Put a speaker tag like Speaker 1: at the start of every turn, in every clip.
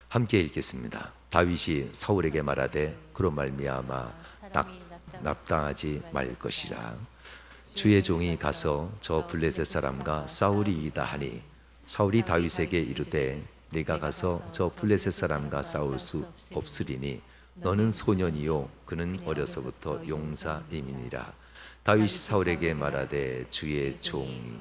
Speaker 1: 함께 읽겠습니다. 다윗이 사울에게 말하되 그로 말미암아 납당하지 말 것이라. 주의 종이 가서 저 블레셋 사람과 싸우리이다 하니 사울이 다윗에게 이르되 네가 가서 저 블레셋 사람과 싸울 수 없으리니 너는 소년이요 그는 어려서부터 용사임이니라. 다윗이 사울에게 말하되 주의 종이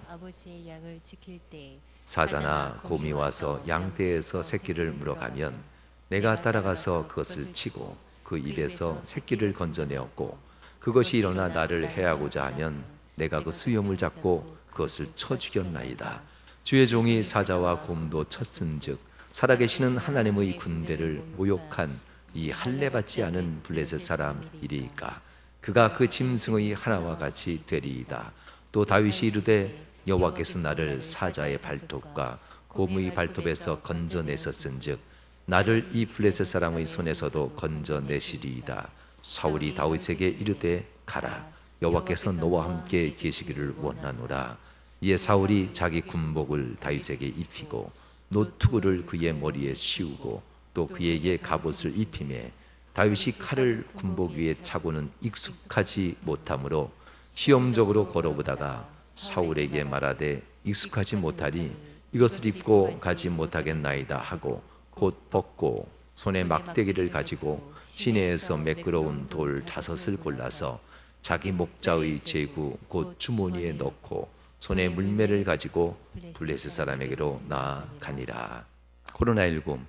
Speaker 1: 사자나 곰이 와서 양떼에서 새끼를 물어가면 내가 따라가서 그것을 치고 그 입에서 새끼를 건져내었고 그것이 일어나 나를 해하고자 하면 내가 그 수염을 잡고 그것을 쳐 죽였나이다. 주의 종이 사자와 곰도 쳤은즉 살아계시는 하나님의 군대를 모욕한 이 할례받지 않은 블레셋 사람이리이까 그가 그 짐승의 하나와 같이 되리이다. 또 다윗이 이르되 여호와께서 나를 사자의 발톱과 곰의 발톱에서 건져내셨은즉 나를 이 블레셋 사람의 손에서도 건져내시리이다. 사울이 다윗에게 이르되 가라, 여호와께서 너와 함께 계시기를 원하노라. 이에 사울이 자기 군복을 다윗에게 입히고 노투구를 그의 머리에 씌우고 또 그에게 갑옷을 입히매 다윗이 칼을 군복 위에 차고는 익숙하지 못하므로 시험적으로 걸어보다가 사울에게 말하되 익숙하지 못하니 이것을 입고 가지 못하겠나이다 하고 곧 벗고 손에 막대기를 가지고 시내에서 매끄러운 돌 5을 골라서 자기 목자의 제구 곧 주머니에 넣고 손에 물매를 가지고 블레셋 사람에게로 나아가니라. 코로나19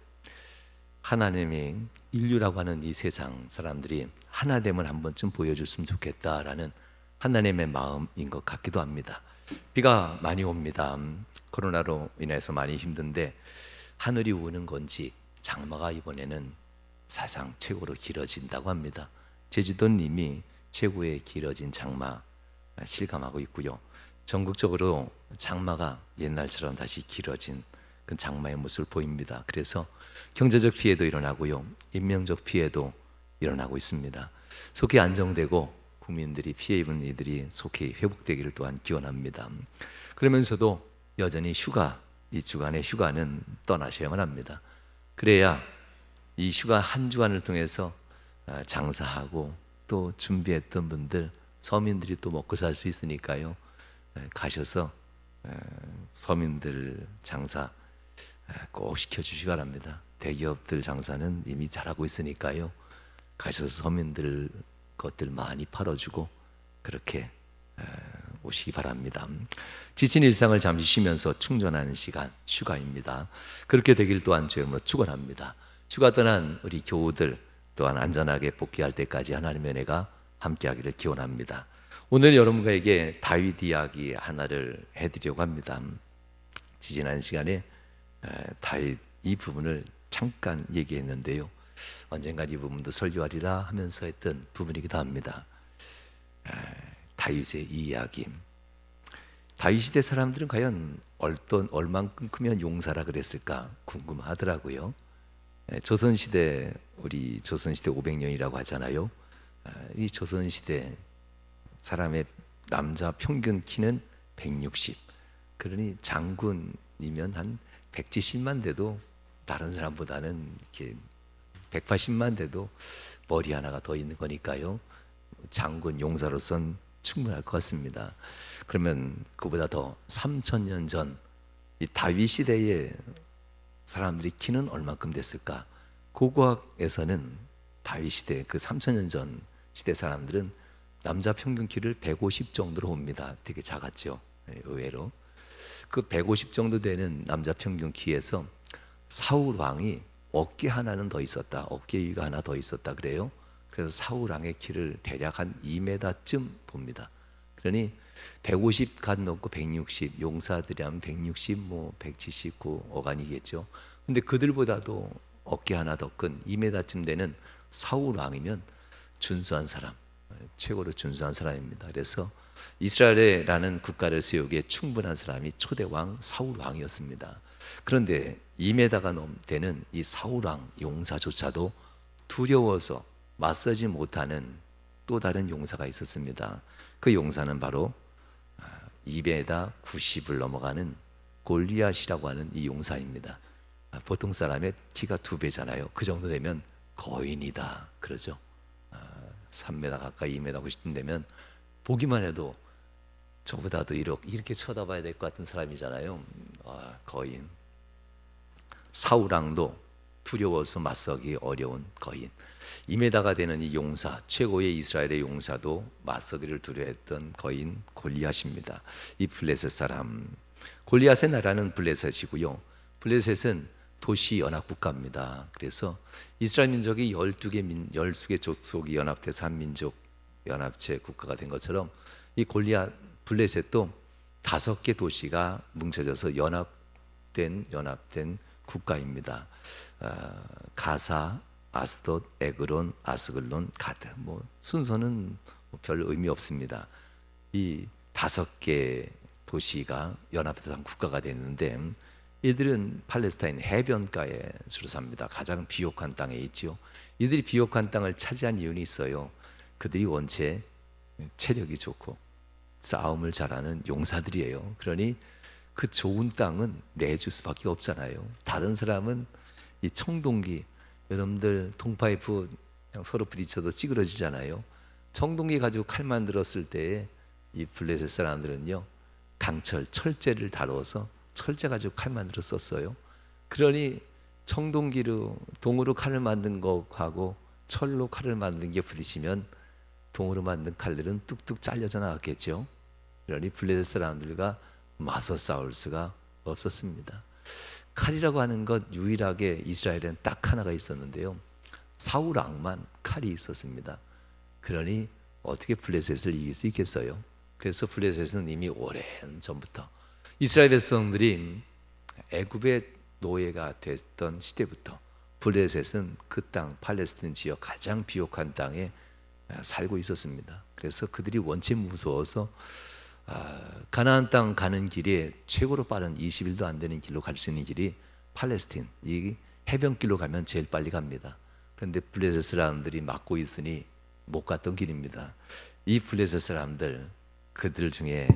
Speaker 1: 하나님이 인류라고 하는 이 세상 사람들이 하나됨을 한 번쯤 보여줬으면 좋겠다라는 하나님의 마음인 것 같기도 합니다. 비가 많이 옵니다. 코로나로 인해서 많이 힘든데 하늘이 우는 건지 장마가 이번에는 사상 최고로 길어진다고 합니다. 제주도님이 최고의 길어진 장마 실감하고 있고요. 전국적으로 장마가 옛날처럼 다시 길어진 그 장마의 모습을 보입니다. 그래서 경제적 피해도 일어나고요, 인명적 피해도 일어나고 있습니다. 속히 안정되고 국민들이 피해 입은 이들이 속히 회복되기를 또한 기원합니다. 그러면서도 여전히 이 주간의 휴가는 떠나셔야만 합니다. 그래야 이 휴가 한 주간을 통해서 장사하고 또 준비했던 분들, 서민들이 또 먹고 살 수 있으니까요. 가셔서 서민들 장사 꼭 시켜주시기 바랍니다. 대기업들 장사는 이미 잘하고 있으니까요. 가셔서 서민들 것들 많이 팔아주고 그렇게 오시기 바랍니다. 지친 일상을 잠시 쉬면서 충전하는 시간, 휴가입니다. 그렇게 되길 또한 주의 이름으로 축원합니다. 휴가 떠난 우리 교우들 또한 안전하게 복귀할 때까지 하나님의 은혜가 함께하기를 기원합니다. 오늘 여러분에게 다윗 이야기 하나를 해드리려고 합니다. 지지난 시간에 다윗 이 부분을 잠깐 얘기했는데요, 언젠가 이 부분도 설교하리라 하면서 했던 부분이기도 합니다. 다윗의 이 이야기. 다윗 시대 사람들은 과연 얼만큼 크면 용사라 그랬을까 궁금하더라고요. 조선시대, 우리 조선시대 500년이라고 하잖아요. 이 조선시대 사람의 남자 평균 키는 160, 그러니 장군이면 한 170만 돼도 다른 사람보다는 이렇게 180만 돼도 머리 하나가 더 있는 거니까요. 장군 용사로선 충분할 것 같습니다. 그러면 그보다 더 3000년 전 이 다윗 시대의 사람들이 키는 얼마큼 됐을까? 고고학에서는 다윗 시대 그 3000년 전 시대 사람들은 남자 평균 키를 150 정도로 봅니다. 되게 작았죠. 의외로. 그 150 정도 되는 남자 평균 키에서 사울 왕이 어깨 하나는 더 있었다, 어깨 위가 하나 더 있었다 그래요. 그래서 사울 왕의 키를 대략 한 2m쯤 봅니다. 그러니 150 간 넘고 160, 용사들이 하면 160, 179 어간이겠죠. 근데 그들보다도 어깨 하나 더 큰 2m쯤 되는 사울 왕이면 준수한 사람, 최고로 준수한 사람입니다. 그래서 이스라엘이라는 국가를 세우기에 충분한 사람이 초대왕 사울 왕이었습니다. 그런데 2m가 되는 이 사울 왕 용사조차도 두려워서 맞서지 못하는 또 다른 용사가 있었습니다. 그 용사는 바로 2m 90을 넘어가는 골리앗이라고 하는 이 용사입니다. 보통 사람의 키가 2배잖아요. 그 정도 되면 거인이다 그러죠. 3m 가까이 2m 90쯤 되면 보기만 해도 저보다도 이렇게 쳐다봐야 될 것 같은 사람이잖아요. 거인. 사우랑도 두려워서 맞서기 어려운 거인. 2m가 되는 이 용사, 최고의 이스라엘의 용사도 맞서기를 두려워했던 거인 골리앗입니다. 이 블레셋 사람. 골리앗의 나라는 블레셋이고요. 블레셋은 도시 연합 국가입니다. 그래서 이스라엘 민족이 12개 족속이 연합돼서 한민족 연합체 국가가 된 것처럼 이 골리앗 블레셋도 5개 도시가 뭉쳐져서 연합된 국가입니다. 가사, 아스돗, 에그론, 아스글론, 가드. 순서는 별 의미 없습니다. 이 5개 도시가 연합돼서 한 국가가 됐는데 이들은 팔레스타인 해변가에 주로 삽니다. 가장 비옥한 땅에 있죠. 이들이 비옥한 땅을 차지한 이유는 있어요. 그들이 원체 체력이 좋고 싸움을 잘하는 용사들이에요. 그러니 그 좋은 땅은 내줄 수밖에 없잖아요. 다른 사람은 이 청동기, 여러분들 통파이프 그냥 서로 부딪혀도 찌그러지잖아요. 청동기 가지고 칼 만들었을 때에 이 블레셋 사람들은요, 강철, 철제를 다루어서 철제 가지고 칼 만들어 썼어요. 그러니 청동기로 동으로 칼을 만든 것하고 철로 칼을 만든 게 부딪히면 동으로 만든 칼들은 뚝뚝 잘려져 나갔겠죠. 그러니 블레셋 사람들과 맞서 싸울 수가 없었습니다. 칼이라고 하는 것 유일하게 이스라엘에는 딱 하나가 있었는데요. 사울 왕만 칼이 있었습니다. 그러니 어떻게 블레셋을 이길 수 있겠어요? 그래서 블레셋은 이미 오랜 전부터 이스라엘 백성들이 애굽의 노예가 됐던 시대부터 블레셋은 그 땅 팔레스틴 지역 가장 비옥한 땅에 살고 있었습니다. 그래서 그들이 원체 무서워서 가나안 땅 가는 길에 최고로 빠른 20일도 안 되는 길로 갈 수 있는 길이 팔레스틴, 이 해변길로 가면 제일 빨리 갑니다. 그런데 블레셋 사람들이 막고 있으니 못 갔던 길입니다. 이 블레셋 사람들, 그들 중에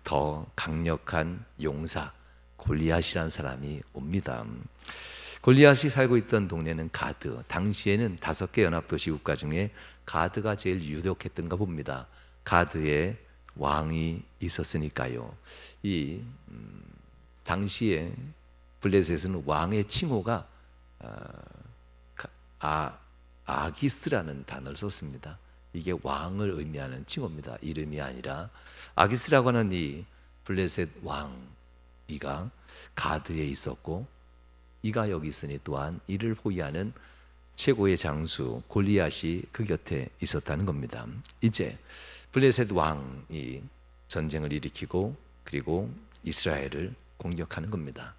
Speaker 1: 더 강력한 용사 골리앗이라는 사람이 옵니다. 골리앗이 살고 있던 동네는 가드. 당시에는 5개 연합도시 국가 중에 가드가 제일 유력했던가 봅니다. 가드에 왕이 있었으니까요. 당시에 블레셋은 왕의 칭호가 아기스라는 단어를 썼습니다. 이게 왕을 의미하는 칭호입니다. 이름이 아니라. 아기스라고 하는 이 블레셋 왕이가 가드에 있었고, 이가 여기 있으니 또한 이를 호위하는 최고의 장수 골리앗이 그 곁에 있었다는 겁니다. 이제 블레셋 왕이 전쟁을 일으키고 그리고 이스라엘을 공격하는 겁니다.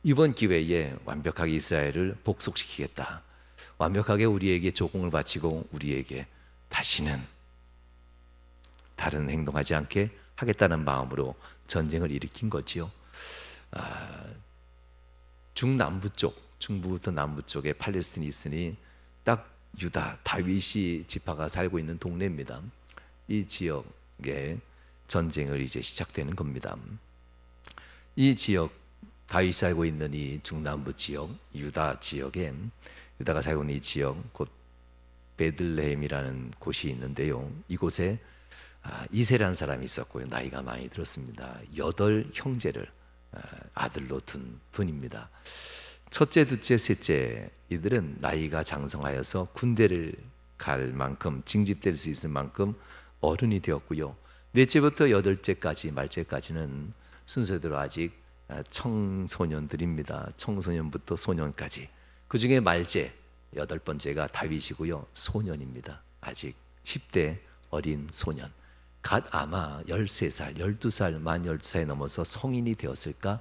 Speaker 1: 이번 기회에 완벽하게 이스라엘을 복속시키겠다. 완벽하게 우리에게 조공을 바치고 우리에게 다시는 다른 행동하지 않게 하겠다는 마음으로 전쟁을 일으킨 거지요. 중남부 쪽, 중부부터 남부 쪽에 팔레스틴이 있으니 딱 유다, 다윗이 지파가 살고 있는 동네입니다. 이 지역에 전쟁을 이제 시작되는 겁니다. 이 지역, 다윗이 살고 있는 이 중남부 지역, 유다 지역에, 유다가 살고 있는 이 지역, 곧 베들레헴이라는 곳이 있는데요. 이곳에 이세라는 사람이 있었고요. 나이가 많이 들었습니다. 8 형제를 아들로 둔 분입니다. 첫째, 둘째, 셋째 이들은 나이가 장성하여서 군대를 갈 만큼, 징집될 수 있을 만큼 어른이 되었고요. 넷째부터 8째까지, 말째까지는 순서대로 아직 청소년들입니다. 청소년부터 소년까지. 그 중에 말째 8번째가 다윗이고요. 소년입니다. 아직 10대 어린 소년. 갓 아마 13살, 12살, 만 12살이 넘어서 성인이 되었을까?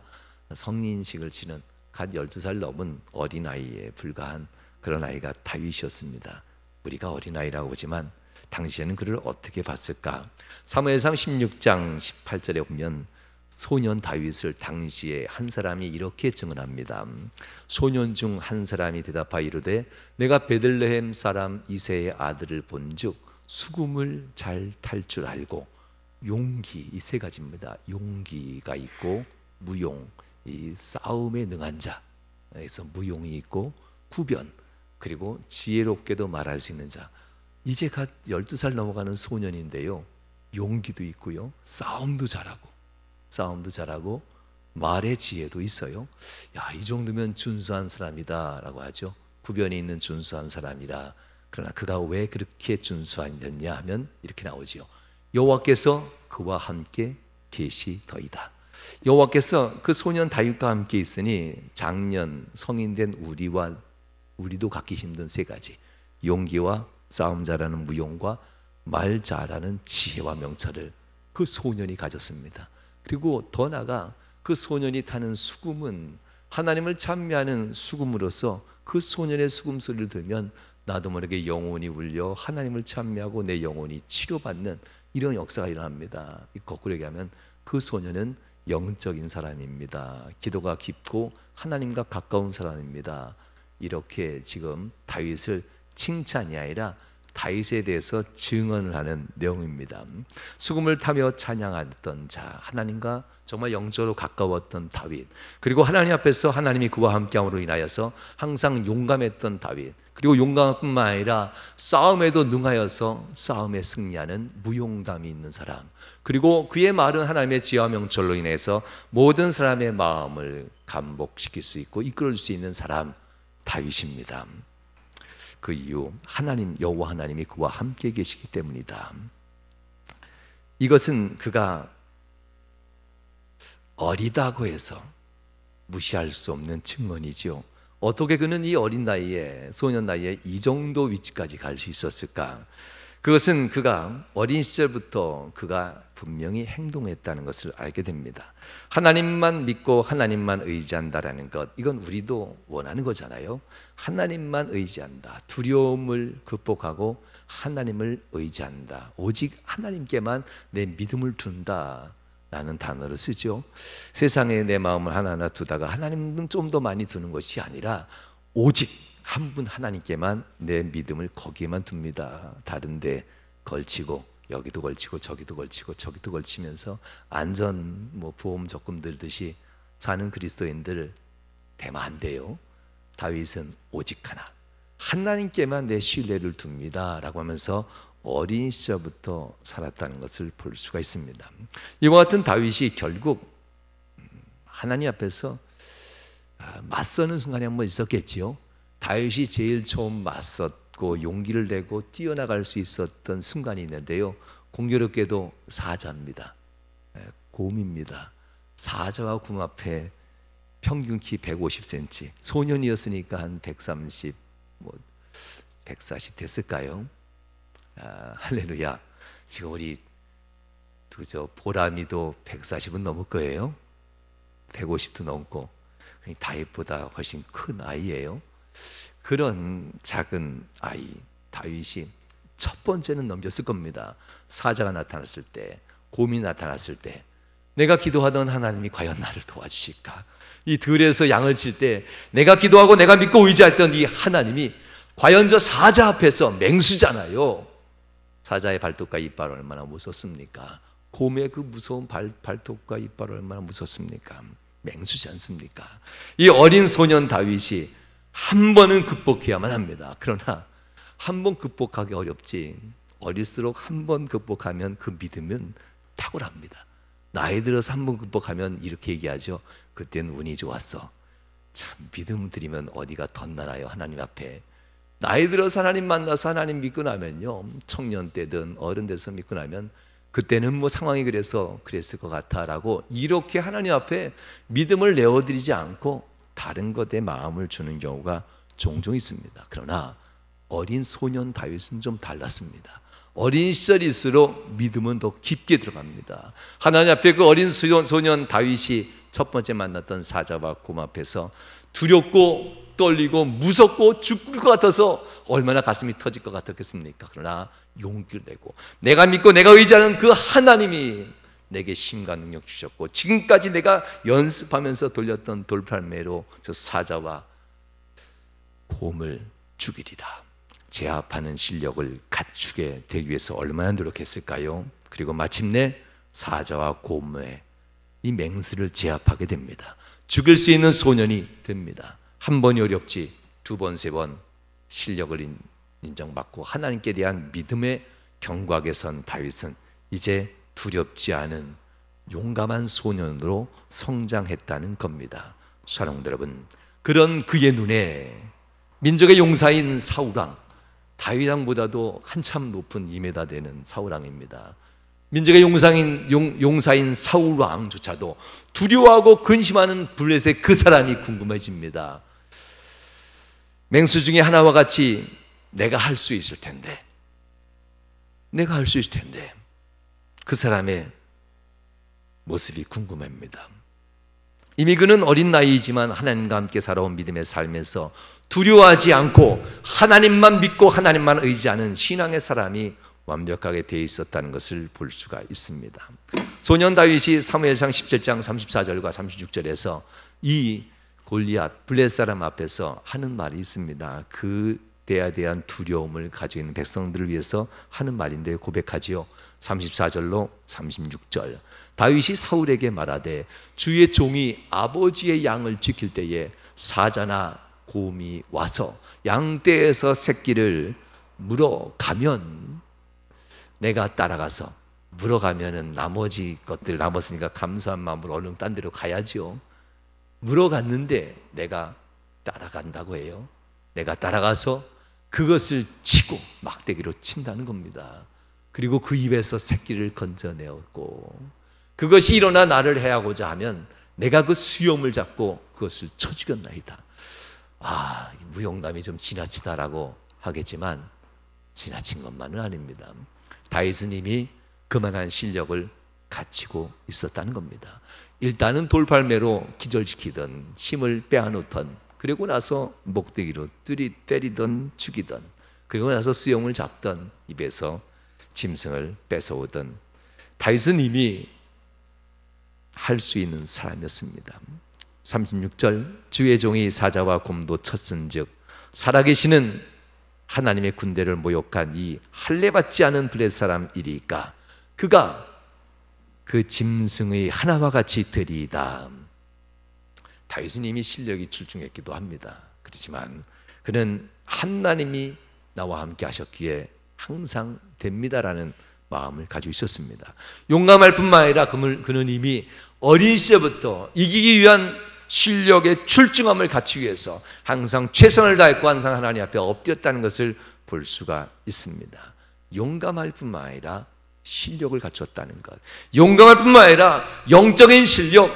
Speaker 1: 성인식을 치는 갓 12살 넘은 어린아이에 불과한 그런 아이가 다윗이었습니다. 우리가 어린아이라고 보지만 당시에는 그를 어떻게 봤을까? 사무엘상 16장 18절에 보면 소년 다윗을 당시에 한 사람이 이렇게 증언합니다. 소년 중 한 사람이 대답하여 이르되 내가 베들레헴 사람 이새의 아들을 본즉 수금을 잘 탈 줄 알고 용기, 이 3가지입니다. 용기가 있고 무용, 이 싸움에 능한 자, 그래서 무용이 있고 구변, 그리고 지혜롭게도 말할 수 있는 자. 이제 갓 12살 넘어가는 소년인데요, 용기도 있고요, 싸움도 잘하고 말의 지혜도 있어요. 야, 이 정도면 준수한 사람이다 라고 하죠. 구변이 있는 준수한 사람이라. 그러나 그가 왜 그렇게 준수하였냐 하면 이렇게 나오지요. 여호와께서 그와 함께 계시더이다. 여호와께서 그 소년 다윗과 함께 있으니 장년 성인된 우리도 갖기 힘든 세 가지: 용기와 싸움 잘하는 무용과 말 잘하는 지혜와 명철을 그 소년이 가졌습니다. 그리고 더 나아가 그 소년이 타는 수금은 하나님을 찬미하는 수금으로서 그 소년의 수금 소리를 들으면 나도 모르게 영혼이 울려 하나님을 찬미하고 내 영혼이 치료받는 이런 역사가 일어납니다. 거꾸로 얘기하면 그 소년은 영적인 사람입니다. 기도가 깊고 하나님과 가까운 사람입니다. 이렇게 지금 다윗을 칭찬이 아니라 다윗에 대해서 증언을 하는 내용입니다. 수금을 타며 찬양하던 자, 하나님과 정말 영적으로 가까웠던 다윗, 그리고 하나님 앞에서 하나님이 그와 함께함으로 인하여서 항상 용감했던 다윗, 그리고 용감뿐만 아니라 싸움에도 능하여서 싸움에 승리하는 무용담이 있는 사람, 그리고 그의 말은 하나님의 지혜와 명철로 인해서 모든 사람의 마음을 감복시킬 수 있고 이끌어줄 수 있는 사람, 다윗입니다. 그 이유, 하나님, 여호와 하나님이 그와 함께 계시기 때문이다. 이것은 그가 어리다고 해서 무시할 수 없는 증언이지요. 어떻게 그는 이 어린 나이에, 소년 나이에 이 정도 위치까지 갈 수 있었을까? 그것은 그가 어린 시절부터 그가 분명히 행동했다는 것을 알게 됩니다. 하나님만 믿고 하나님만 의지한다라는 것, 이건 우리도 원하는 거잖아요. 하나님만 의지한다, 두려움을 극복하고 하나님을 의지한다, 오직 하나님께만 내 믿음을 둔다 라는 단어를 쓰죠. 세상에 내 마음을 하나하나 두다가 하나님은 좀 더 많이 두는 것이 아니라 오직 한 분 하나님께만 내 믿음을 거기에만 둡니다. 다른 데 걸치고 여기도 걸치고 저기도 걸치고 저기도 걸치면서 안전 보험 적금 들듯이 사는 그리스도인들 되면 안 돼요. 다윗은 오직 하나님께만 내 신뢰를 둡니다 라고 하면서 어린 시절부터 살았다는 것을 볼 수가 있습니다. 이와 같은 다윗이 결국 하나님 앞에서 맞서는 순간이 한번 있었겠지요. 다윗이 제일 처음 맞섰고 용기를 내고 뛰어나갈 수 있었던 순간이 있는데요, 공교롭게도 사자입니다. 곰입니다. 사자와 곰 앞에 평균 키 150cm, 소년이었으니까 한 130, 140 됐을까요? 할렐루야. 지금 우리 그저 보람이도 140은 넘을 거예요. 150도 넘고, 다윗보다 훨씬 큰 아이예요. 그런 작은 아이 다윗이 첫 번째는 넘겼을 겁니다. 사자가 나타났을 때, 곰이 나타났을 때, 내가 기도하던 하나님이 과연 나를 도와주실까? 이 들에서 양을 칠 때 내가 기도하고 내가 믿고 의지했던 이 하나님이 과연 저 사자 앞에서, 맹수잖아요. 사자의 발톱과 이빨 얼마나 무섭습니까? 곰의 그 무서운 발톱과 이빨 얼마나 무섭습니까? 맹수지 않습니까? 이 어린 소년 다윗이 한 번은 극복해야만 합니다. 그러나 한 번 극복하기 어렵지, 어릴수록 한 번 극복하면 그 믿음은 탁월합니다. 나이 들어서 한 번 극복하면 이렇게 얘기하죠. 그땐 운이 좋았어. 참, 믿음 드리면 어디가 덧나나요? 하나님 앞에. 나이 들어서 하나님 만나서 하나님 믿고 나면요, 청년 때든 어른 돼서 믿고 나면 그때는 상황이 그랬을 것 같아 라고 이렇게 하나님 앞에 믿음을 내어드리지 않고 다른 것에 마음을 주는 경우가 종종 있습니다. 그러나 어린 소년 다윗은 좀 달랐습니다. 어린 시절일수록 믿음은 더 깊게 들어갑니다. 하나님 앞에 그 어린 소년 다윗이 첫 번째 만났던 사자와 곰 앞에서 두렵고 떨리고 무섭고 죽을 것 같아서 얼마나 가슴이 터질 것 같았겠습니까? 그러나 용기를 내고 내가 믿고 내가 의지하는 그 하나님이 내게 힘과 능력 주셨고, 지금까지 내가 연습하면서 돌렸던 돌팔매로 저 사자와 곰을 죽이리라, 제압하는 실력을 갖추게 되기 위해서 얼마나 노력했을까요? 그리고 마침내 사자와 곰의 이 맹수를 제압하게 됩니다. 죽일 수 있는 소년이 됩니다. 한 번이 어렵지 두 번, 세 번 실력을 인정받고 하나님께 대한 믿음의 경곽에 선 다윗은 이제 두렵지 않은 용감한 소년으로 성장했다는 겁니다. 사랑하는 여러분, 그런 그의 눈에 민족의 용사인 사울왕, 다윗왕보다도 한참 높은 2m 되는 사울왕입니다. 민족의 용사인 사울왕조차도 두려워하고 근심하는 블레셋의 그 사람이 궁금해집니다. 맹수 중에 하나와 같이 내가 할 수 있을 텐데, 그 사람의 모습이 궁금합니다. 이미 그는 어린 나이이지만 하나님과 함께 살아온 믿음의 삶에서 두려워하지 않고 하나님만 믿고 하나님만 의지하는 신앙의 사람이 완벽하게 되어 있었다는 것을 볼 수가 있습니다. 소년 다윗이 사무엘상 17장 34절과 36절에서 이 골리앗 블레셋 사람 앞에서 하는 말이 있습니다. 그 때에 대한 두려움을 가지고 있는 백성들을 위해서 하는 말인데 고백하지요. 34절로 36절. 다윗이 사울에게 말하되 주의 종이 아버지의 양을 지킬 때에 사자나 곰이 와서 양떼에서 새끼를 물어가면 내가 따라가서, 물어가면은 나머지 것들 남았으니까 감사한 마음으로 얼른 딴 데로 가야죠. 물어갔는데 내가 따라간다고 해요. 내가 따라가서 그것을 치고 막대기로 친다는 겁니다. 그리고 그 입에서 새끼를 건져내었고, 그것이 일어나 나를 해하고자 하면 내가 그 수염을 잡고 그것을 쳐 죽였나이다. 무용담이 좀 지나치다라고 하겠지만 지나친 것만은 아닙니다. 다윗은 이미 그만한 실력을 갖추고 있었다는 겁니다. 일단은 돌팔매로 기절시키던, 힘을 빼앗놓던, 그리고 나서 목대기로 때리던 죽이던, 그리고 나서 수염을 잡던, 입에서 짐승을 뺏어오던 다윗은 이미 할 수 있는 사람이었습니다. 36절. 주의 종이 사자와 곰도 쳤은즉 살아계시는 하나님의 군대를 모욕한 이 할례받지 않은 블레셋 사람 이리까 그가 그 짐승의 하나와 같이 되리이다. 다윗은 이미 실력이 출중했기도 합니다. 그렇지만 그는 하나님이 나와 함께 하셨기에 항상 됩니다라는 마음을 가지고 있었습니다. 용감할 뿐만 아니라 그는 이미 어린 시절부터 이기기 위한 실력의 출중함을 갖추기 위해서 항상 최선을 다했고 항상 하나님 앞에 엎드렸다는 것을 볼 수가 있습니다. 용감할 뿐만 아니라 실력을 갖췄다는 것, 용감할 뿐만 아니라 영적인 실력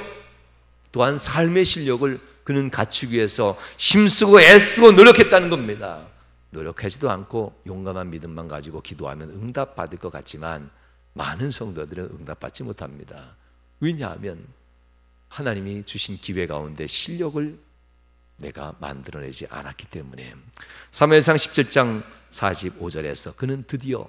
Speaker 1: 또한 삶의 실력을 그는 갖추기 위해서 힘쓰고 애쓰고 노력했다는 겁니다. 노력하지도 않고 용감한 믿음만 가지고 기도하면 응답받을 것 같지만 많은 성도들은 응답받지 못합니다. 왜냐하면 하나님이 주신 기회 가운데 실력을 내가 만들어내지 않았기 때문에. 사무엘상 17장 45절에서 그는 드디어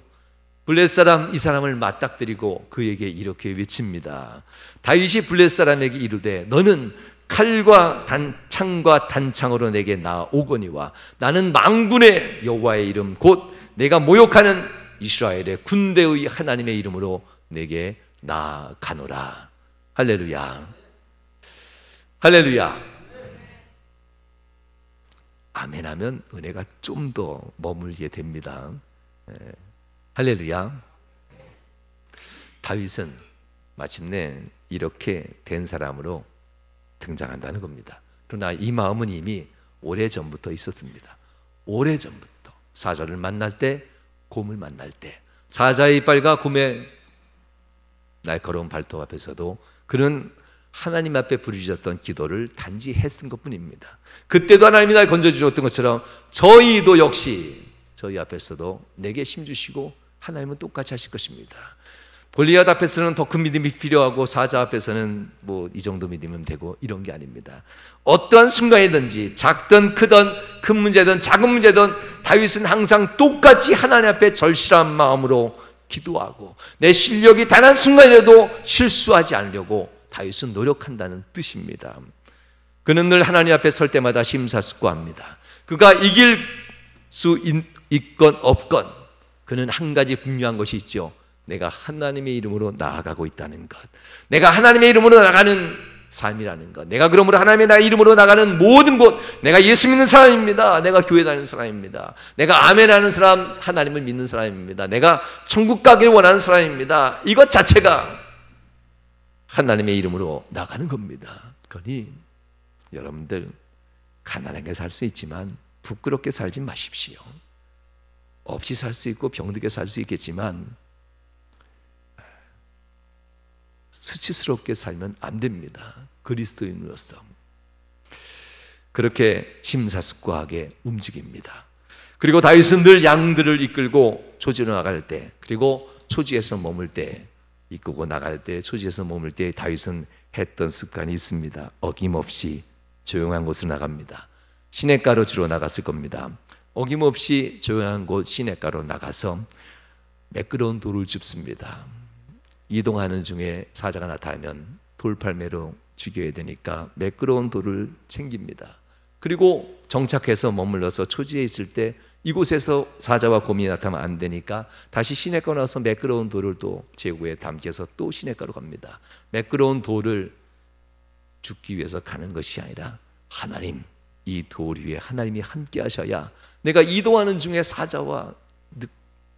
Speaker 1: 블레셋 사람 이 사람을 맞닥뜨리고 그에게 이렇게 외칩니다. 다윗이 블레셋 사람에게 이르되 너는 칼과 창과 단창으로 내게 나오거니와 나는 만군의 여호와의 이름 곧 내가 모욕하는 이스라엘의 군대의 하나님의 이름으로 내게 나아가노라. 할렐루야, 할렐루야. 아멘 하면 은혜가 좀 더 머물게 됩니다. 할렐루야. 다윗은 마침내 이렇게 된 사람으로 등장한다는 겁니다. 그러나 이 마음은 이미 오래전부터 있었습니다. 오래전부터 사자를 만날 때, 곰을 만날 때, 사자의 이빨과 곰의 날카로운 발톱 앞에서도 그는 하나님 앞에 부르짖었던 기도를 단지 했은 것뿐입니다. 그때도 하나님이 날 건져주셨던 것처럼 저희도 역시 저희 앞에서도 내게 힘주시고 하나님은 똑같이 하실 것입니다. 골리앗 앞에서는 더 큰 믿음이 필요하고 사자 앞에서는 뭐 이 정도 믿으면 되고 이런 게 아닙니다. 어떠한 순간이든지 작든 크든 큰 문제든 작은 문제든 다윗은 항상 똑같이 하나님 앞에 절실한 마음으로 기도하고 내 실력이 단 한 순간이라도 실수하지 않으려고 다윗은 노력한다는 뜻입니다. 그는 늘 하나님 앞에 설 때마다 심사숙고합니다. 그가 이길 수 있건 없건 그는 한 가지 분명한 것이 있죠. 내가 하나님의 이름으로 나아가고 있다는 것, 내가 하나님의 이름으로 나아가는 삶이라는 것. 내가 그러므로 하나님의 나의 이름으로 나가는 모든 곳, 내가 예수 믿는 사람입니다. 내가 교회 다니는 사람입니다. 내가 아멘하는 사람, 하나님을 믿는 사람입니다. 내가 천국 가기를 원하는 사람입니다. 이것 자체가 하나님의 이름으로 나가는 겁니다. 그러니 여러분들 가난하게 살 수 있지만 부끄럽게 살지 마십시오. 없이 살 수 있고 병들게 살 수 있겠지만 수치스럽게 살면 안 됩니다. 그리스도인으로서 그렇게 심사숙고하게 움직입니다. 그리고 다윗은 늘 양들을 이끌고 초지로 나갈 때, 그리고 초지에서 머물 때, 이끌고 나갈 때, 초지에서 머물 때 다윗은 했던 습관이 있습니다. 어김없이 조용한 곳으로 나갑니다. 시냇가로 주로 나갔을 겁니다. 어김없이 조용한 곳 시냇가로 나가서 매끄러운 돌을 줍습니다. 이동하는 중에 사자가 나타나면 돌팔매로 죽여야 되니까 매끄러운 돌을 챙깁니다. 그리고 정착해서 머물러서 초지에 있을 때 이곳에서 사자와 곰이 나타나면 안 되니까 다시 시냇가로 나서 매끄러운 돌을 또 제구에 담겨서 또 시냇가로 갑니다. 매끄러운 돌을 죽기 위해서 가는 것이 아니라 하나님, 이 돌 위에 하나님이 함께 하셔야 내가 이동하는 중에 사자와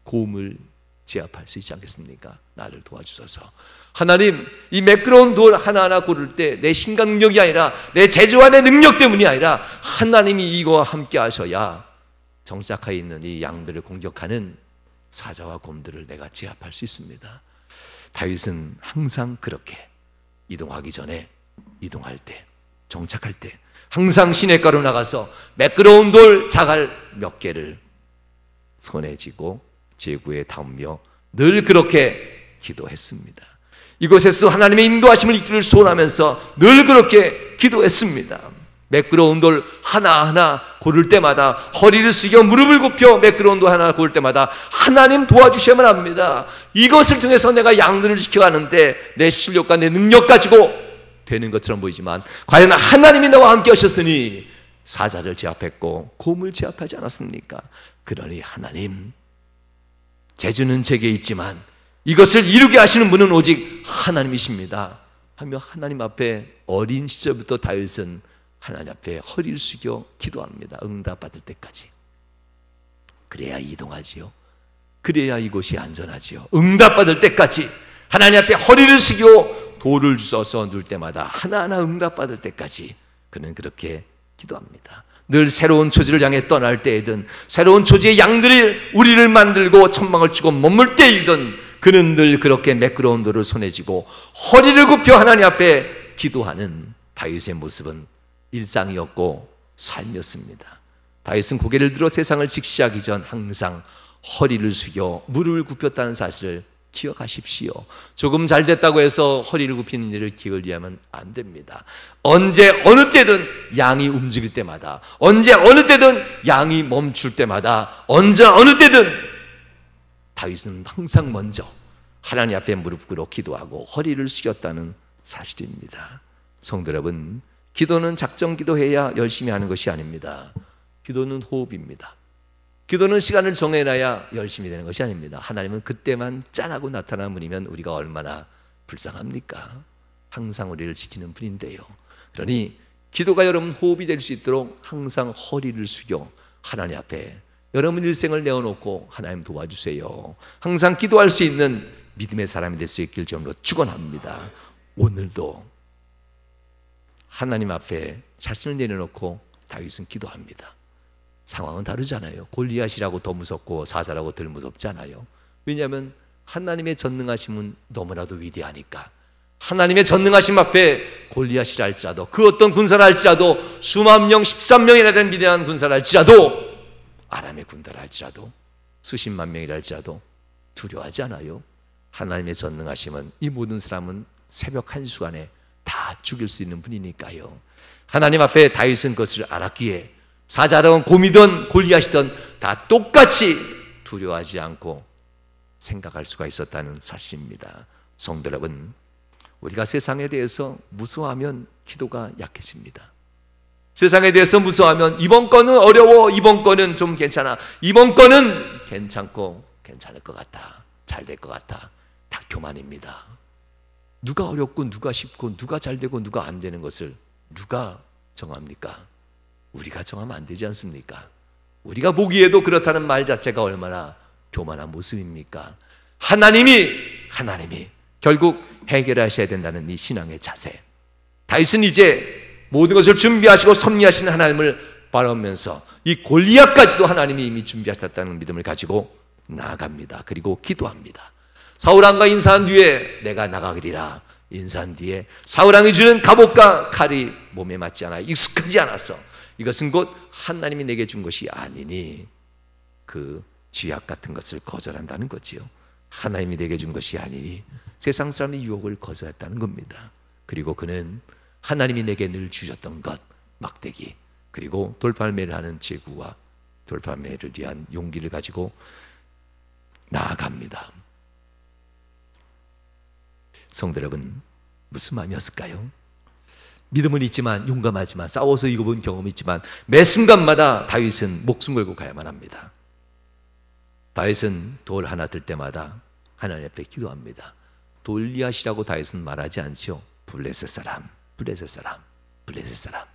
Speaker 1: 곰을 제압할 수 있지 않겠습니까? 나를 도와주소서. 하나님, 이 매끄러운 돌 하나하나 고를 때 내 신간 능력이 아니라 내 재주와 내 능력 때문이 아니라 하나님이 이거와 함께 하셔야 정착하에 있는 이 양들을 공격하는 사자와 곰들을 내가 제압할 수 있습니다. 다윗은 항상 그렇게 이동하기 전에, 이동할 때, 정착할 때 항상 시냇가로 나가서 매끄러운 돌 자갈 몇 개를 손에 쥐고 제구에 담으며 늘 그렇게 기도했습니다. 이곳에서 하나님의 인도하심을 입기를 소원하면서 늘 그렇게 기도했습니다. 매끄러운 돌 하나하나 고를 때마다 허리를 숙여 무릎을 굽혀 매끄러운 돌 하나 고를 때마다 하나님 도와주셔야만 합니다. 이것을 통해서 내가 양들을 지켜가는데 내 실력과 내 능력 가지고 되는 것처럼 보이지만 과연 하나님이 나와 함께 하셨으니 사자를 제압했고 곰을 제압하지 않았습니까? 그러니 하나님, 재주는 제게 있지만 이것을 이루게 하시는 분은 오직 하나님이십니다 하며 하나님 앞에 어린 시절부터 다윗은 하나님 앞에 허리를 숙여 기도합니다. 응답받을 때까지. 그래야 이동하지요. 그래야 이곳이 안전하지요. 응답받을 때까지 하나님 앞에 허리를 숙여 돌을 주셔서 누울 때마다 하나하나 응답받을 때까지 그는 그렇게 기도합니다. 늘 새로운 초지를 향해 떠날 때이든 새로운 초지의 양들이 우리를 만들고 천막을 치고 머물 때이든 그는 늘 그렇게 매끄러운 돌을 손에 쥐고 허리를 굽혀 하나님 앞에 기도하는 다윗의 모습은 일상이었고 삶이었습니다. 다윗은 고개를 들어 세상을 직시하기 전 항상 허리를 숙여 무릎을 굽혔다는 사실을 기억하십시오. 조금 잘 됐다고 해서 허리를 굽히는 일을 기울이하면 안 됩니다. 언제 어느 때든 양이 움직일 때마다, 언제 어느 때든 양이 멈출 때마다, 언제 어느 때든 다윗은 항상 먼저 하나님 앞에 무릎 꿇어 기도하고 허리를 숙였다는 사실입니다. 성도 여러분, 기도는 작정 기도해야 열심히 하는 것이 아닙니다. 기도는 호흡입니다. 기도는 시간을 정해놔야 열심히 되는 것이 아닙니다. 하나님은 그때만 짠하고 나타나는 분이면 우리가 얼마나 불쌍합니까? 항상 우리를 지키는 분인데요. 그러니 기도가 여러분 호흡이 될 수 있도록 항상 허리를 숙여 하나님 앞에 여러분 일생을 내어놓고 하나님 도와주세요. 항상 기도할 수 있는 믿음의 사람이 될 수 있길 점으로 축원합니다. 오늘도 하나님 앞에 자신을 내려놓고 다윗은 기도합니다. 상황은 다르잖아요. 골리앗이라고 더 무섭고 사자라고 덜 무섭지 않아요. 왜냐하면 하나님의 전능하심은 너무나도 위대하니까. 하나님의 전능하심 앞에 골리앗이라 할지라도 그 어떤 군사라 할지라도 수만 명, 13명이나 된 위대한 군사라 할지라도 아람의 군대라 할지라도 수십만 명이라 할지라도 두려워하지 않아요. 하나님의 전능하심은 이 모든 사람은 새벽 1시간에 다 죽일 수 있는 분이니까요. 하나님 앞에 다윗은 그것을 알았기에 사자든 곰이든 골리앗이든 다 똑같이 두려워하지 않고 생각할 수가 있었다는 사실입니다. 성도 여러분, 우리가 세상에 대해서 무서워하면 기도가 약해집니다. 세상에 대해서 무서워하면 이번 건은 어려워, 이번 건은 좀 괜찮아, 이번 건은 괜찮고 괜찮을 것 같다, 잘 될 것 같다, 다 교만입니다. 누가 어렵고 누가 쉽고 누가 잘 되고 누가 안 되는 것을 누가 정합니까? 우리가 정하면 안 되지 않습니까? 우리가 보기에도 그렇다는 말 자체가 얼마나 교만한 모습입니까? 하나님이 결국 해결하셔야 된다는 이 신앙의 자세. 다윗은 이제 모든 것을 준비하시고 섭리하시는 하나님을 바라보면서 이 골리앗까지도 하나님이 이미 준비하셨다는 믿음을 가지고 나아갑니다. 그리고 기도합니다. 사울왕과 인사한 뒤에 내가 나가리라. 인사한 뒤에 사울왕이 주는 갑옷과 칼이 몸에 맞지 않아 익숙하지 않아서 이것은 곧 하나님이 내게 준 것이 아니니 그 쥐약 같은 것을 거절한다는 거지요. 하나님이 내게 준 것이 아니니 세상 사람의 유혹을 거절했다는 겁니다. 그리고 그는 하나님이 내게 늘 주셨던 것, 막대기, 그리고 돌팔매를 하는 제구와 돌팔매를 위한 용기를 가지고 나아갑니다. 성도 여러분, 무슨 마음이었을까요? 믿음은 있지만 용감하지만 싸워서 이겨본 경험이 있지만 매 순간마다 다윗은 목숨 걸고 가야만 합니다. 다윗은 돌 하나 들 때마다 하나님 앞에 기도합니다. 골리앗이라고 다윗은 말하지 않죠. 블레셋 사람, 블레셋 사람, 블레셋 사람.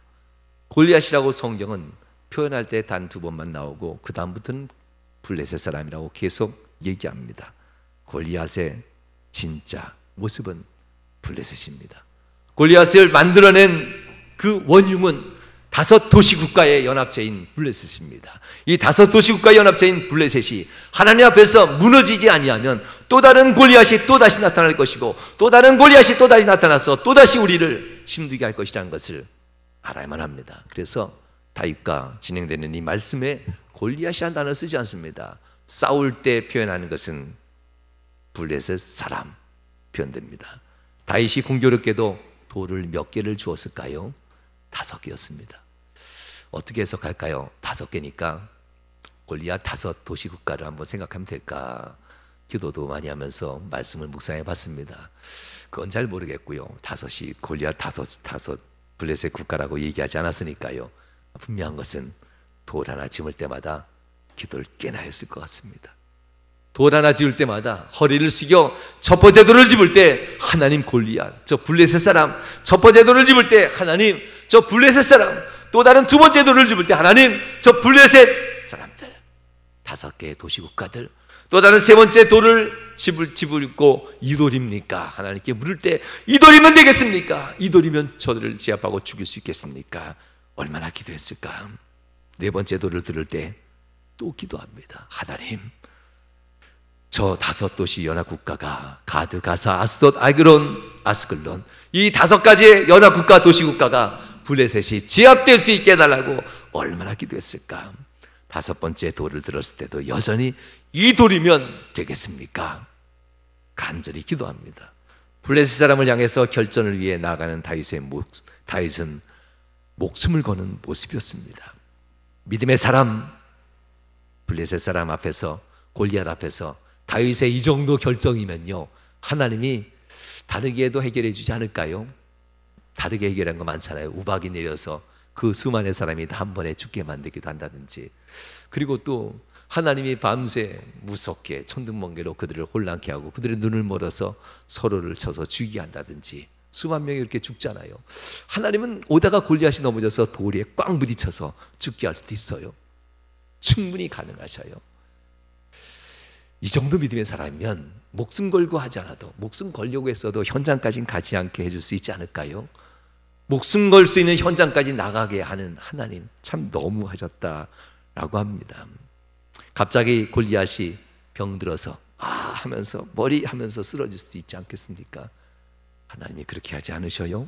Speaker 1: 골리앗이라고 성경은 표현할 때 단 2번만 나오고 그 다음부터는 블레셋 사람이라고 계속 얘기합니다. 골리앗의 진짜 모습은 블레셋입니다. 골리앗을 만들어낸 그 원흉은 5 도시국가의 연합체인 블레셋입니다. 이 5 도시국가의 연합체인 블레셋이 하나님 앞에서 무너지지 아니하면 또 다른 골리앗이 또다시 나타날 것이고 또 다른 골리앗이 또다시 나타나서 또다시 우리를 힘들게 할 것이라는 것을 알아야만 합니다. 그래서 다윗과 진행되는 이 말씀에 골리앗이라는 단어를 쓰지 않습니다. 싸울 때 표현하는 것은 블레셋 사람 표현됩니다. 다윗이 공교롭게도 돌을 몇 개를 주었을까요? 5개였습니다. 어떻게 해석할까요? 5개니까 골리앗 5 도시국가를 한번 생각하면 될까? 기도도 많이 하면서 말씀을 묵상해 봤습니다. 그건 잘 모르겠고요. 5이 골리앗 5 블레셋 국가라고 얘기하지 않았으니까요. 분명한 것은 돌 하나 지을 때마다 기도를 꽤나 했을 것 같습니다. 돌 하나 지을 때마다 허리를 숙여 첫 번째 돌을 집을 때 하나님 골리앗, 저 블레셋 사람, 첫 번째 돌을 집을 때 하나님 저 블레셋 사람, 또 다른 2번째 돌을 집을 때 하나님 저 블레셋 사람들, 5개의 도시국가들, 또 다른 3번째 돌을 집을고 이 돌입니까? 하나님께 물을 때 이 돌이면 되겠습니까? 이 돌이면 저들을 제압하고 죽일 수 있겠습니까? 얼마나 기도했을까? 4번째 돌을 들을 때 또 기도합니다. 하나님 저 5 도시 연합국가가 가드, 가사, 아스돗, 아그론, 아스글론 이 5가지의 연합국가 도시국가가 블레셋이 제압될 수 있게 해달라고 얼마나 기도했을까? 5번째 돌을 들었을 때도 여전히 이 돌이면 되겠습니까? 간절히 기도합니다. 블레셋 사람을 향해서 결전을 위해 나아가는 다윗은 목숨을 거는 모습이었습니다. 믿음의 사람, 블레셋 사람 앞에서, 골리앗 앞에서 다윗의 이 정도 결정이면요, 하나님이 다르게 해도 해결해 주지 않을까요? 다르게 해결한 거 많잖아요. 우박이 내려서 그 수많은 사람이 다 한 번에 죽게 만들기도 한다든지, 그리고 또 하나님이 밤새 무섭게 천둥번개로 그들을 혼란케 하고 그들의 눈을 멀어서 서로를 쳐서 죽이게 한다든지, 수만 명이 이렇게 죽잖아요. 하나님은 오다가 골리앗이 넘어져서 돌에 꽉 부딪혀서 죽게 할 수도 있어요. 충분히 가능하셔요. 이 정도 믿음의 사람이면 목숨 걸고 하지 않아도, 목숨 걸려고 했어도 현장까지는 가지 않게 해줄 수 있지 않을까요? 목숨 걸 수 있는 현장까지 나가게 하는 하나님, 참 너무하셨다라고 합니다. 갑자기 골리앗이 병들어서 하면서 머리 하면서 쓰러질 수도 있지 않겠습니까? 하나님이 그렇게 하지 않으셔요?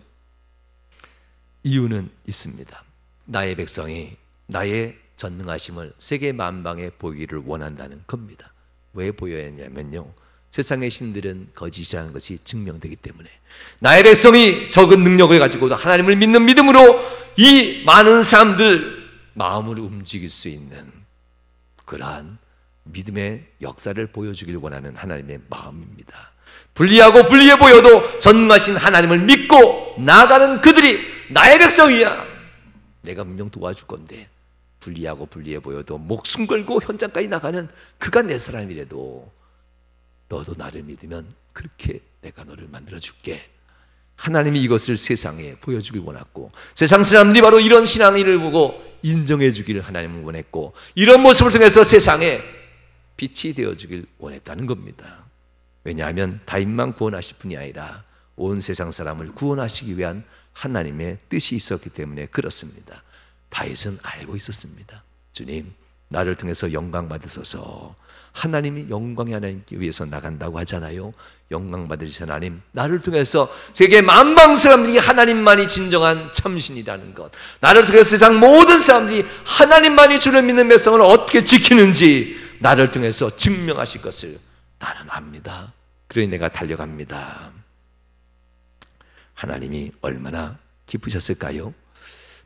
Speaker 1: 이유는 있습니다. 나의 백성이 나의 전능하심을 세계 만방에 보이기를 원한다는 겁니다. 왜 보여야 했냐면요, 세상의 신들은 거짓이라는 것이 증명되기 때문에 나의 백성이 적은 능력을 가지고도 하나님을 믿는 믿음으로 이 많은 사람들 마음을 움직일 수 있는 그러한 믿음의 역사를 보여주길 원하는 하나님의 마음입니다. 불리하고 불리해 보여도 전능하신 하나님을 믿고 나아가는 그들이 나의 백성이야. 내가 분명 도와줄 건데, 불리하고 불리해 보여도 목숨 걸고 현장까지 나가는 그가 내 사람이라도 너도 나를 믿으면 그렇게 내가 너를 만들어줄게. 하나님이 이것을 세상에 보여주기 원했고, 세상 사람들이 바로 이런 신앙인을 보고 인정해 주기를 하나님은 원했고, 이런 모습을 통해서 세상에 빛이 되어주길 원했다는 겁니다. 왜냐하면 다윗만 구원하실 뿐이 아니라 온 세상 사람을 구원하시기 위한 하나님의 뜻이 있었기 때문에 그렇습니다. 다윗은 알고 있었습니다. 주님, 나를 통해서 영광 받으소서. 하나님이 영광의 하나님께 위해서 나간다고 하잖아요. 영광 받으신 하나님, 나를 통해서 세계 만방 사람들이 하나님만이 진정한 참신이라는 것, 나를 통해서 세상 모든 사람들이 하나님만이 주를 믿는 백성을 어떻게 지키는지 나를 통해서 증명하실 것을 나는 압니다. 그러니 내가 달려갑니다. 하나님이 얼마나 기쁘셨을까요?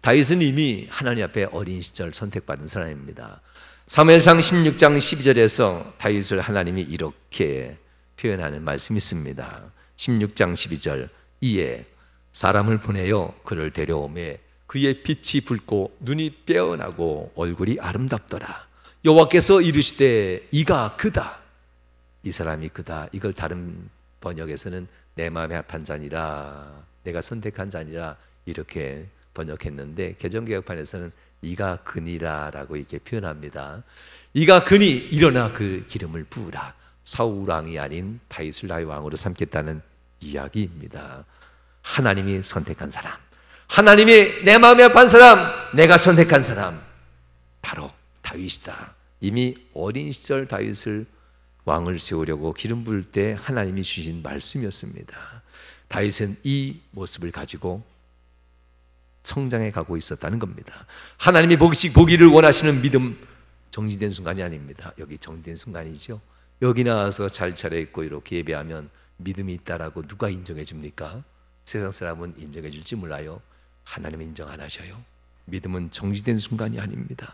Speaker 1: 다윗은 이미 하나님 앞에 어린 시절 선택받은 사람입니다. 사무엘상 16장 12절에서 다윗을 하나님이 이렇게 표현하는 말씀이 있습니다. 16장 12절, 이에 사람을 보내어 그를 데려오매 그의 빛이 붉고 눈이 빼어나고 얼굴이 아름답더라. 여호와께서 이르시되 이가 그다. 이 사람이 그다. 이걸 다른 번역에서는 내 마음에 합한 자니라, 내가 선택한 자니라 이렇게 번역했는데, 개정개혁판에서는 이가 그니라 라고 이렇게 표현합니다. 이가 그니 일어나 그 기름을 부으라. 사울 왕이 아닌 다윗을 나의 왕으로 삼겠다는 이야기입니다. 하나님이 선택한 사람, 하나님이 내 마음에 합한 사람, 내가 선택한 사람, 바로 다윗이다. 이미 어린 시절 다윗을 왕을 세우려고 기름 부을 때 하나님이 주신 말씀이었습니다. 다윗은 이 모습을 가지고 성장해 가고 있었다는 겁니다. 하나님이 보기를 원하시는 믿음, 정지된 순간이 아닙니다. 여기 정지된 순간이죠. 여기 나와서 잘 차려입고 이렇게 예배하면 믿음이 있다라고 누가 인정해 줍니까? 세상 사람은 인정해 줄지 몰라요. 하나님은 인정 안 하셔요. 믿음은 정지된 순간이 아닙니다.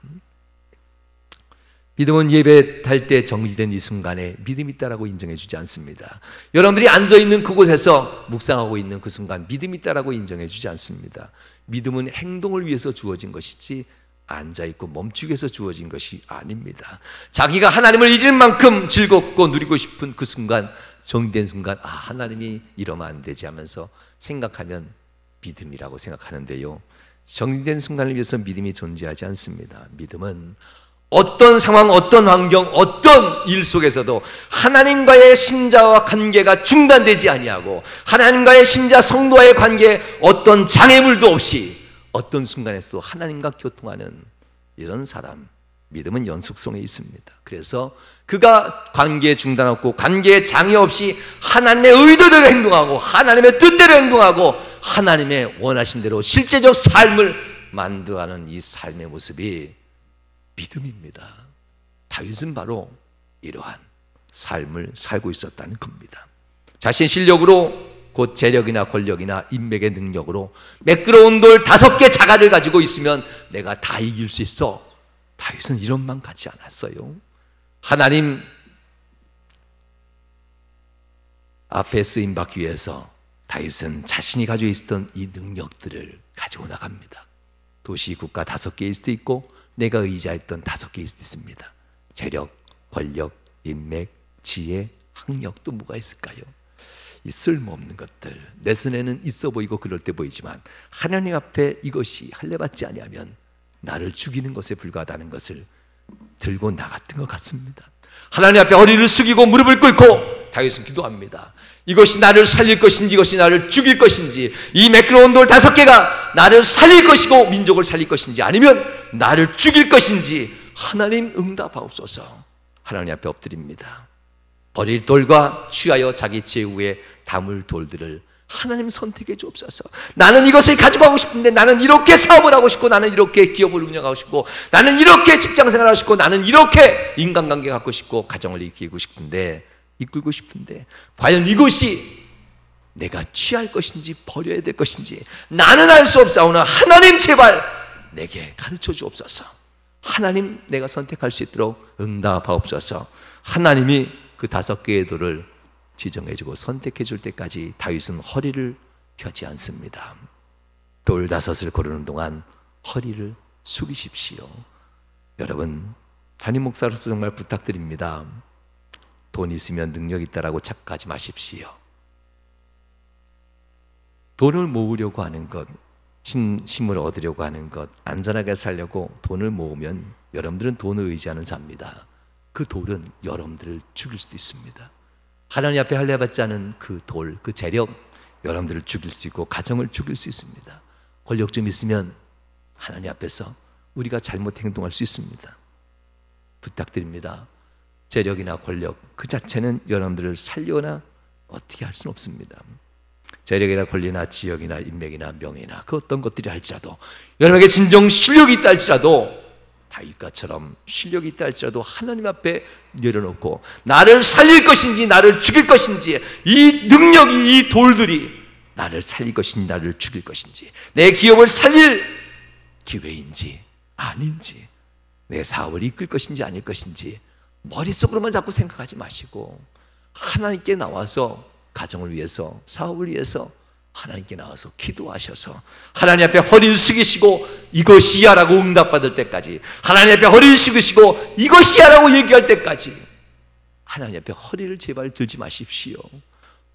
Speaker 1: 믿음은 예배할 때 정지된 이 순간에 믿음이 있다라고 인정해 주지 않습니다. 여러분들이 앉아있는 그곳에서 묵상하고 있는 그 순간 믿음이 있다라고 인정해 주지 않습니다. 믿음은 행동을 위해서 주어진 것이지 앉아있고 멈추기 위해서 주어진 것이 아닙니다. 자기가 하나님을 잊을 만큼 즐겁고 누리고 싶은 그 순간, 정지된 순간, 아, 하나님이 이러면 안 되지 하면서 생각하면 믿음이라고 생각하는데요, 정지된 순간을 위해서 믿음이 존재하지 않습니다. 믿음은 어떤 상황, 어떤 환경, 어떤 일 속에서도 하나님과의 신자와 관계가 중단되지 아니하고 하나님과의 신자 성도와의 관계에 어떤 장애물도 없이 어떤 순간에서도 하나님과 교통하는 이런 사람, 믿음은 연속성에 있습니다. 그래서 그가 관계에 중단 없고 관계에 장애 없이 하나님의 의도대로 행동하고 하나님의 뜻대로 행동하고 하나님의 원하신 대로 실제적 삶을 만들어가는 이 삶의 모습이 믿음입니다. 다윗은 바로 이러한 삶을 살고 있었다는 겁니다. 자신 실력으로, 곧 재력이나 권력이나 인맥의 능력으로 매끄러운 돌 5개 자갈을 가지고 있으면 내가 다 이길 수 있어. 다윗은 이런 마음 갖지 않았어요. 하나님 앞에 쓰임받기 위해서 다윗은 자신이 가지고 있었던 이 능력들을 가지고 나갑니다. 도시, 국가 5개일 수도 있고 내가 의지했던 5개일 수도 있습니다. 재력, 권력, 인맥, 지혜, 학력, 또 뭐가 있을까요? 이 쓸모없는 것들, 내 손에는 있어 보이고 그럴 때 보이지만 하나님 앞에 이것이 할례받지 아니하면 나를 죽이는 것에 불과하다는 것을 들고 나갔던 것 같습니다. 하나님 앞에 허리를 숙이고 무릎을 꿇고 다윗은 기도합니다. 이것이 나를 살릴 것인지 이것이 나를 죽일 것인지, 이 매끄러운 돌 5개가 나를 살릴 것이고 민족을 살릴 것인지 아니면 나를 죽일 것인지 하나님 응답하옵소서. 하나님 앞에 엎드립니다. 버릴 돌과 취하여 자기 제후에 담을 돌들을 하나님 선택해 주옵소서. 나는 이것을 가지고 가고 싶은데, 나는 이렇게 사업을 하고 싶고, 나는 이렇게 기업을 운영하고 싶고, 나는 이렇게 직장생활을 하고 싶고, 나는 이렇게 인간관계 갖고 싶고 가정을 이끌고 싶은데 과연 이것이 내가 취할 것인지 버려야 될 것인지 나는 알 수 없사오나 하나님 제발 내게 가르쳐 주옵소서. 하나님 내가 선택할 수 있도록 응답하옵소서. 하나님이 그 5개의 돌을 지정해주고 선택해줄 때까지 다윗은 허리를 펴지 않습니다. 돌 5을 고르는 동안 허리를 숙이십시오. 여러분, 담임 목사로서 정말 부탁드립니다. 돈 있으면 능력 있다라고 착각하지 마십시오. 돈을 모으려고 하는 것, 힘을 얻으려고 하는 것, 안전하게 살려고 돈을 모으면 여러분들은 돈을 의지하는 자입니다. 그 돌은 여러분들을 죽일 수도 있습니다. 하나님 앞에 할례받지 않은 그 돌, 그 재력, 여러분들을 죽일 수 있고 가정을 죽일 수 있습니다. 권력 좀 있으면 하나님 앞에서 우리가 잘못 행동할 수 있습니다. 부탁드립니다. 재력이나 권력 그 자체는 여러분들을 살리거나 어떻게 할 수는 없습니다. 재력이나 권리나 지역이나 인맥이나 명예나 그 어떤 것들이 할지라도, 여러분에게 진정 실력이 있다 할지라도, 다윗과처럼 실력이 있다 할지라도 하나님 앞에 내려놓고 나를 살릴 것인지 나를 죽일 것인지, 이 능력이, 이 돌들이 나를 살릴 것인지 나를 죽일 것인지, 내 기업을 살릴 기회인지 아닌지, 내 사업을 이끌 것인지 아닐 것인지 머릿속으로만 자꾸 생각하지 마시고 하나님께 나와서 가정을 위해서, 사업을 위해서 하나님께 나와서 기도하셔서 하나님 앞에 허리를 숙이시고 이것이야 라고 응답받을 때까지, 하나님 앞에 허리를 숙이시고 이것이야 라고 얘기할 때까지 하나님 앞에 허리를 제발 들지 마십시오.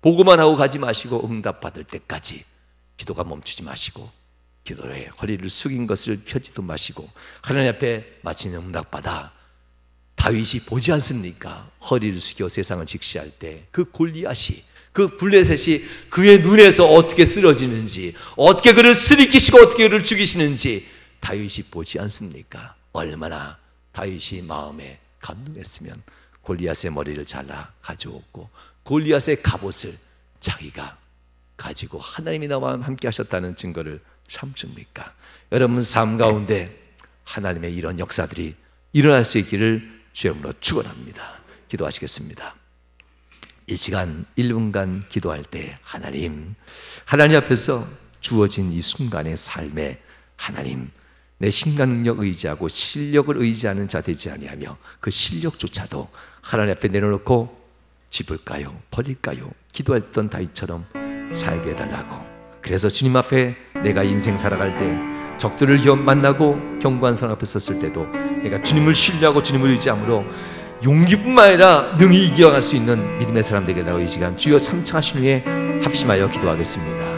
Speaker 1: 보고만 하고 가지 마시고 응답받을 때까지 기도가 멈추지 마시고, 기도에 허리를 숙인 것을 펴지도 마시고, 하나님 앞에 마침 응답받아 다윗이 보지 않습니까? 허리를 숙여 세상을 직시할 때 그 골리앗이, 그 블레셋이 그의 눈에서 어떻게 쓰러지는지, 어떻게 그를 쓰리키시고 어떻게 그를 죽이시는지 다윗이 보지 않습니까? 얼마나 다윗이 마음에 감동했으면 골리앗의 머리를 잘라 가져왔고 골리앗의 갑옷을 자기가 가지고 하나님이 나와 함께 하셨다는 증거를 삼습니까? 여러분 삶 가운데 하나님의 이런 역사들이 일어날 수 있기를 주여으로 축원합니다. 기도하시겠습니다. 이 시간 1분간 기도할 때 하나님 앞에서 주어진 이 순간의 삶에 하나님, 내 심간 능력 의지하고 실력을 의지하는 자 되지 아니하며 그 실력조차도 하나님 앞에 내려놓고 집을까요? 버릴까요? 기도했던 다윗처럼 살게 해달라고. 그래서 주님 앞에 내가 인생 살아갈 때 적들을 만나고 견고한 성 앞에 섰을 때도 내가 주님을 신뢰하고 주님을 의지함으로 용기뿐만 아니라 능히 이겨갈 수 있는 믿음의 사람 되게 달라고 이 시간 주여 삼창하신 후에 합심하여 기도하겠습니다.